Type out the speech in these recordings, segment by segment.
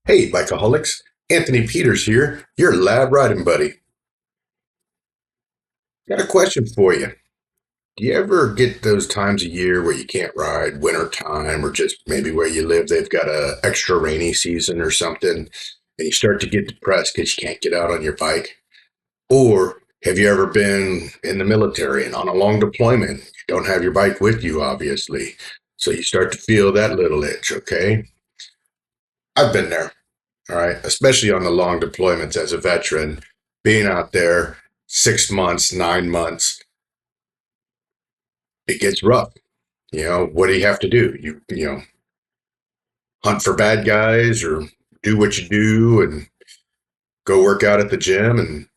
Hey, bikeaholics. Anthony Peters here, your lab riding buddy. Got a question for you. Do you ever get those times a year where you can't ride, winter time, or just maybe where you live, they've got a extra rainy season or something, and you start to get depressed because you can't get out on your bike? Or have you ever been in the military and on a long deployment? You don't have your bike with you, obviously. So you start to feel that little itch, okay? I've been there. All right, especially on the long deployments as a veteran, being out there 6 months, 9 months, it gets rough. What do you have to do? You hunt for bad guys or do what you do and go work out at the gym. And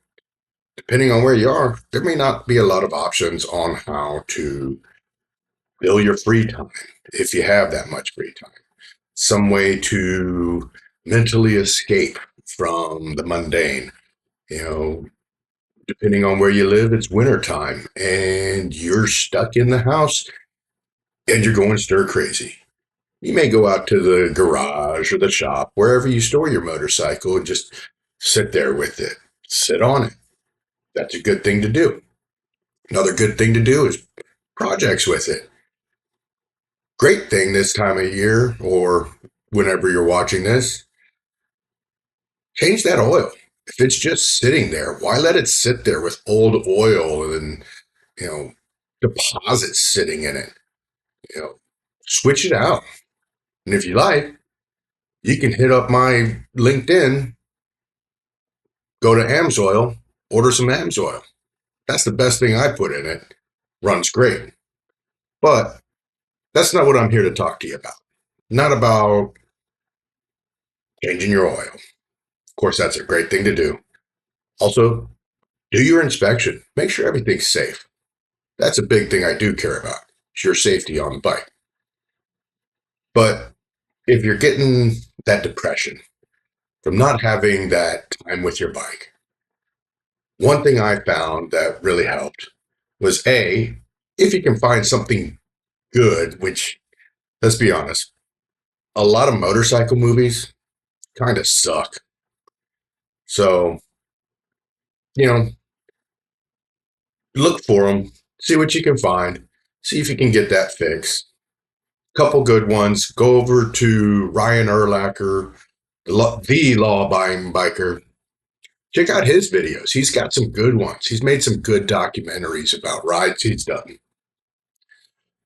depending on where you are, there may not be a lot of options on how to fill your free time if you have that much free time. Some way to mentally escape from the mundane. You know, Depending on where you live, it's wintertime and you're stuck in the house and you're going stir crazy. You may go out to the garage or the shop, wherever you store your motorcycle, and just sit there with it. Sit on it. That's a good thing to do. Another good thing to do is projects with it. Great thing this time of year or whenever you're watching this, change that oil. If it's just sitting there, why let it sit there with old oil and, you know, deposits sitting in it? you know, Switch it out. And if you like, you can hit up my LinkedIn, go to Amsoil, order some Amsoil. That's the best thing I put in it. Runs great. But that's not what I'm here to talk to you about. Not about changing your oil. Of course, that's a great thing to do. Also, do your inspection. Make sure everything's safe. That's a big thing I do care about. It's your safety on the bike. But if you're getting that depression from not having that time with your bike, one thing I found that really helped was if you can find something good, which, let's be honest, a lot of motorcycle movies kind of suck. So, you know, look for them, see what you can find, see if you can get that fixed. Couple good ones. Go over to Ryan Erlacher, the law abiding biker. Check out his videos. He's got some good ones. He's made some good documentaries about rides he's done.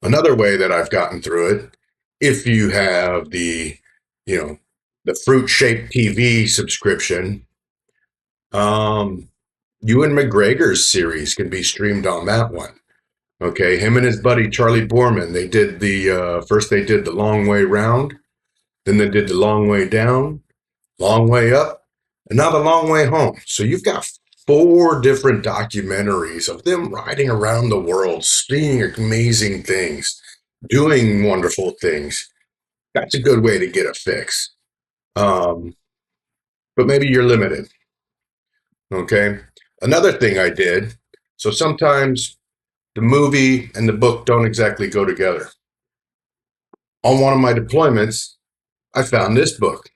Another way that I've gotten through it, if you have you know, the fruit shaped TV subscription, um, Ewan McGregor's series can be streamed on that one. Okay, him and his buddy Charlie Borman, they did first they did the long way round, then they did the long way down, long way up, and now the long way home. So you've got four different documentaries of them riding around the world, seeing amazing things, doing wonderful things. That's a good way to get a fix. Um, but maybe you're limited. Okay. Another thing I did. So sometimes the movie and the book don't exactly go together. On one of my deployments, I found this book.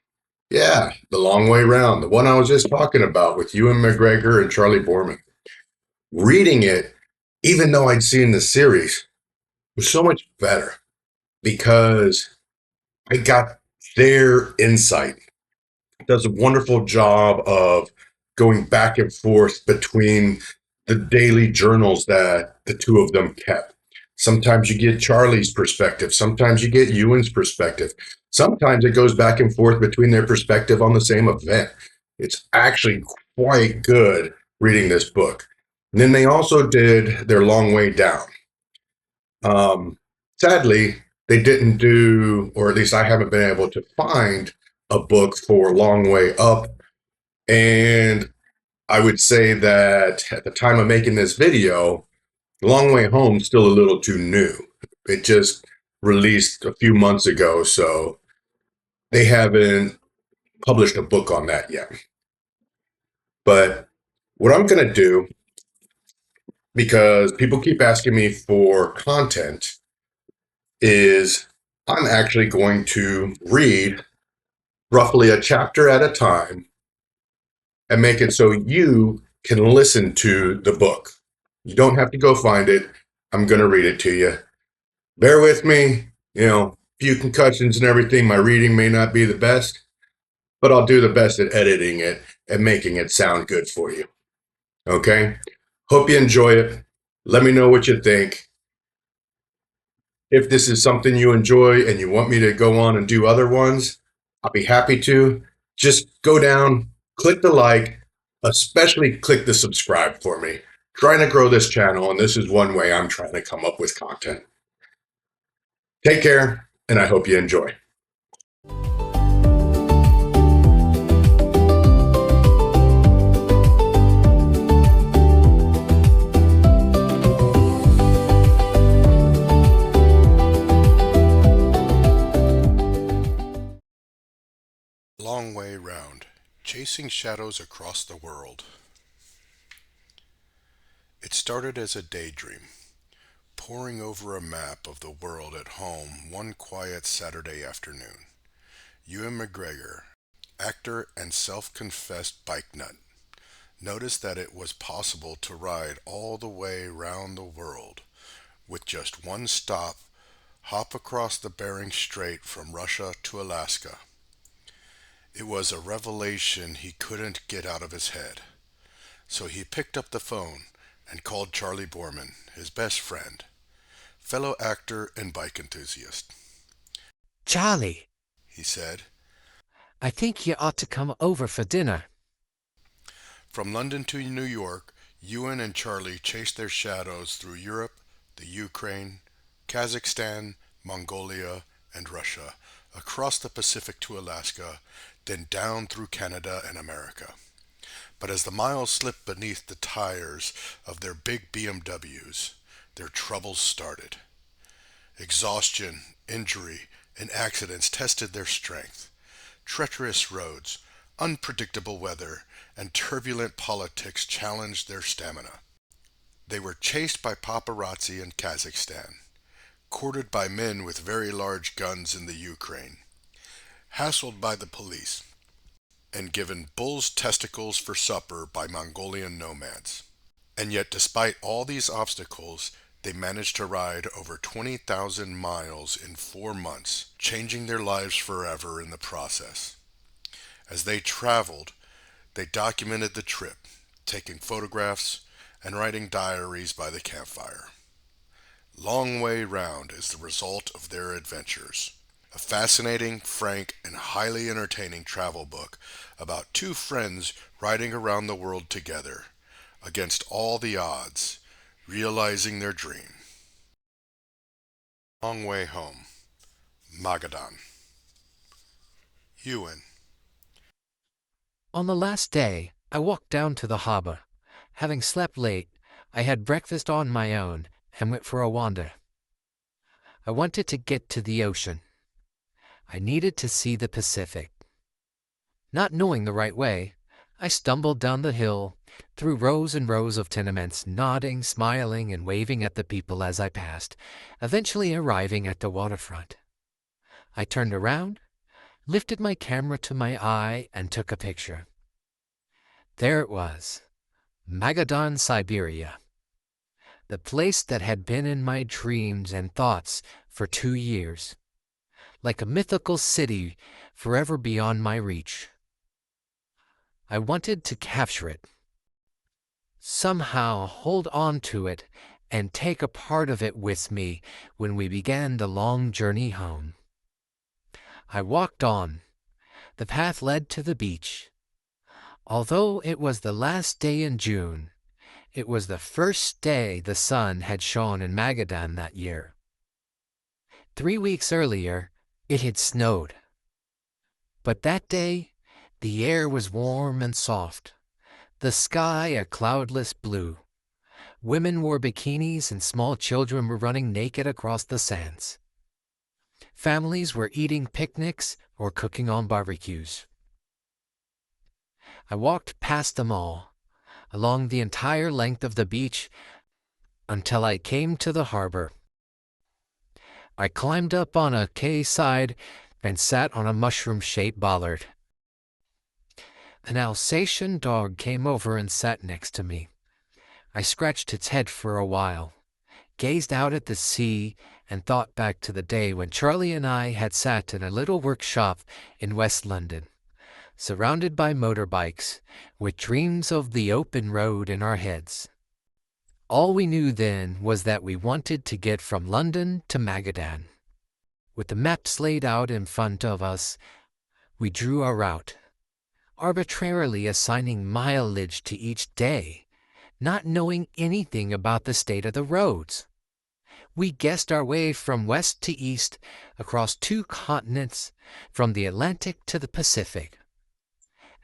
Yeah, The Long Way Round, the one I was just talking about with Ewan McGregor and Charlie Borman. Reading it, even though I'd seen the series, was so much better because I got their insight. It does a wonderful job of going back and forth between the daily journals that the two of them kept. Sometimes you get Charlie's perspective, sometimes you get Ewan's perspective. Sometimes it goes back and forth between their perspective on the same event. It's actually quite good reading this book. And then they also did their long way down. Sadly, they didn't do, or at least I haven't been able to find a book for Long Way Up. And I would say that at the time of making this video, Long Way Home is still a little too new. It just released a few months ago, so they haven't published a book on that yet. But what I'm going to do, because people keep asking me for content, is I'm actually going to read roughly a chapter at a time, and make it so you can listen to the book. You don't have to go find it. I'm going to read it to you. Bear with me. Few concussions and everything. My reading may not be the best, but I'll do the best at editing it and making it sound good for you. Okay? Hope you enjoy it. Let me know what you think. If this is something you enjoy and you want me to go on and do other ones, I'll be happy to. Just go down, click the like, especially click the subscribe for me. Trying to grow this channel, and this is one way I'm trying to come up with content. Take care, and I hope you enjoy. Long Way Round, Chasing Shadows Across the World. It started as a daydream, poring over a map of the world at home one quiet Saturday afternoon. Ewan McGregor, actor and self-confessed bike nut, noticed that it was possible to ride all the way round the world with just one stop, hop across the Bering Strait from Russia to Alaska. It was a revelation he couldn't get out of his head. So he picked up the phone and called Charlie Borman, his best friend, fellow actor and bike enthusiast. Charlie, He said, I think you ought to come over for dinner. from London to New York, Ewan and Charlie chased their shadows through Europe, the Ukraine, Kazakhstan, Mongolia, and Russia, across the Pacific to Alaska, then down through Canada and America. But as the miles slipped beneath the tires of their big BMWs, their troubles started. Exhaustion, injury, and accidents tested their strength. Treacherous roads, unpredictable weather, and turbulent politics challenged their stamina. They were chased by paparazzi in Kazakhstan, courted by men with very large guns in the Ukraine, hassled by the police, and given bull's testicles for supper by Mongolian nomads. And yet, despite all these obstacles, they managed to ride over 20,000 miles in 4 months, changing their lives forever in the process. As they traveled, they documented the trip, taking photographs and writing diaries by the campfire. Long Way Round is the result of their adventures. A fascinating, frank, and highly entertaining travel book about two friends riding around the world together, against all the odds, realizing their dream. Long Way Home, Magadan. Ewan. On the last day, I walked down to the harbor. Having slept late, I had breakfast on my own and went for a wander. I wanted to get to the ocean. I needed to see the Pacific. Not knowing the right way, I stumbled down the hill, through rows and rows of tenements, nodding, smiling, and waving at the people as I passed, eventually arriving at the waterfront. I turned around, lifted my camera to my eye, and took a picture. There it was, Magadan, Siberia, the place that had been in my dreams and thoughts for 2 years, like a mythical city forever beyond my reach. I wanted to capture it, somehow hold on to it, and take a part of it with me when we began the long journey home. I walked on. The path led to the beach. Although it was the last day in June, it was the first day the sun had shone in Magadan that year. 3 weeks earlier, it had snowed. But that day, the air was warm and soft, the sky a cloudless blue. Women wore bikinis and small children were running naked across the sands. Families were eating picnics or cooking on barbecues. I walked past them all, along the entire length of the beach, until I came to the harbor. I climbed up on a quay side and sat on a mushroom-shaped bollard. An Alsatian dog came over and sat next to me. I scratched its head for a while, gazed out at the sea, and thought back to the day when Charlie and I had sat in a little workshop in West London, surrounded by motorbikes, with dreams of the open road in our heads. All we knew then was that we wanted to get from London to Magadan. With the maps laid out in front of us, we drew our route, arbitrarily assigning mileage to each day, not knowing anything about the state of the roads. We guessed our way from west to east, across 2 continents, from the Atlantic to the Pacific,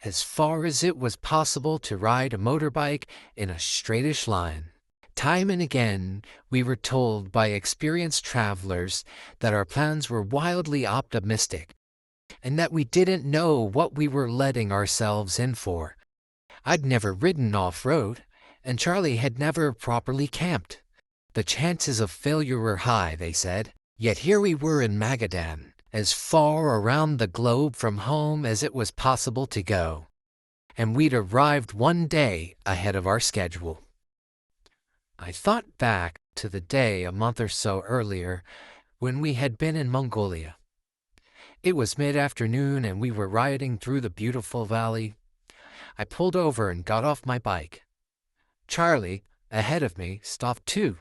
as far as it was possible to ride a motorbike in a straightish line. Time and again, we were told by experienced travelers that our plans were wildly optimistic, and that we didn't know what we were letting ourselves in for. I'd never ridden off-road, and Charlie had never properly camped. The chances of failure were high, they said. Yet here we were in Magadan, as far around the globe from home as it was possible to go. And we'd arrived 1 day ahead of our schedule. I thought back to the day a month or so earlier when we had been in Mongolia. It was mid-afternoon and we were riding through the beautiful valley. I pulled over and got off my bike. Charlie, ahead of me, stopped too.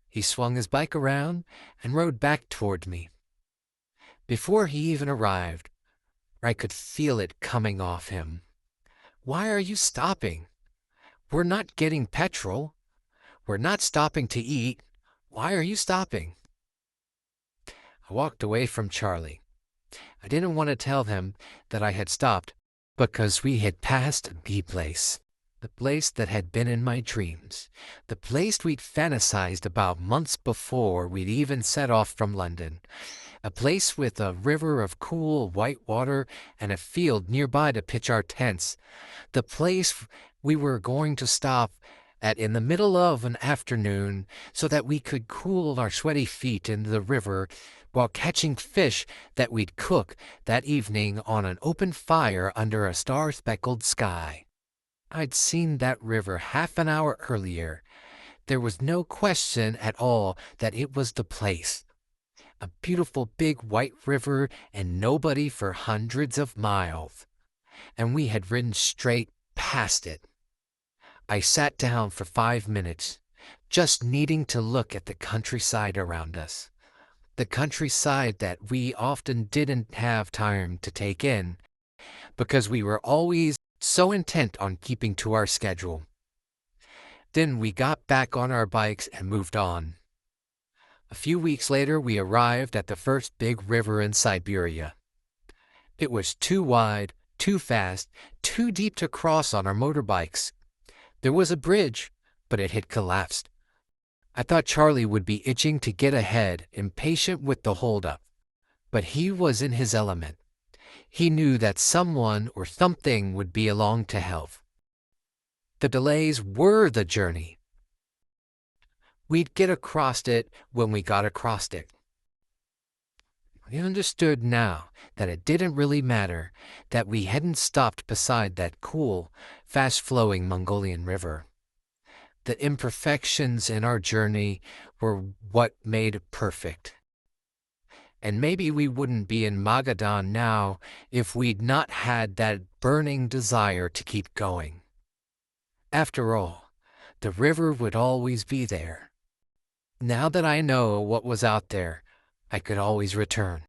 He swung his bike around and rode back toward me. Before he even arrived, I could feel it coming off him. "Why are you stopping? We're not getting petrol. We're not stopping to eat. Why are you stopping?" I walked away from Charlie. I didn't want to tell him that I had stopped because we had passed the place that had been in my dreams, the place we'd fantasized about months before we'd even set off from London, a place with a river of cool white water and a field nearby to pitch our tents, the place we were going to stop at in the middle of an afternoon so that we could cool our sweaty feet in the river while catching fish that we'd cook that evening on an open fire under a star-speckled sky. I'd seen that river half an hour earlier. There was no question at all that it was the place. A beautiful big white river and nobody for hundreds of miles. And we had ridden straight past it. I sat down for 5 minutes, just needing to look at the countryside around us. The countryside that we often didn't have time to take in, because we were always so intent on keeping to our schedule. Then we got back on our bikes and moved on. A few weeks later, we arrived at the first big river in Siberia. It was too wide, too fast, too deep to cross on our motorbikes. There was a bridge, but it had collapsed. I thought Charlie would be itching to get ahead, impatient with the holdup. But he was in his element. He knew that someone or something would be along to help. The delays were the journey. We'd get across it when we got across it. I understood now that it didn't really matter that we hadn't stopped beside that cool, fast-flowing Mongolian river. The imperfections in our journey were what made it perfect. And maybe we wouldn't be in Magadan now if we'd not had that burning desire to keep going. After all, the river would always be there. Now that I know what was out there, I could always return.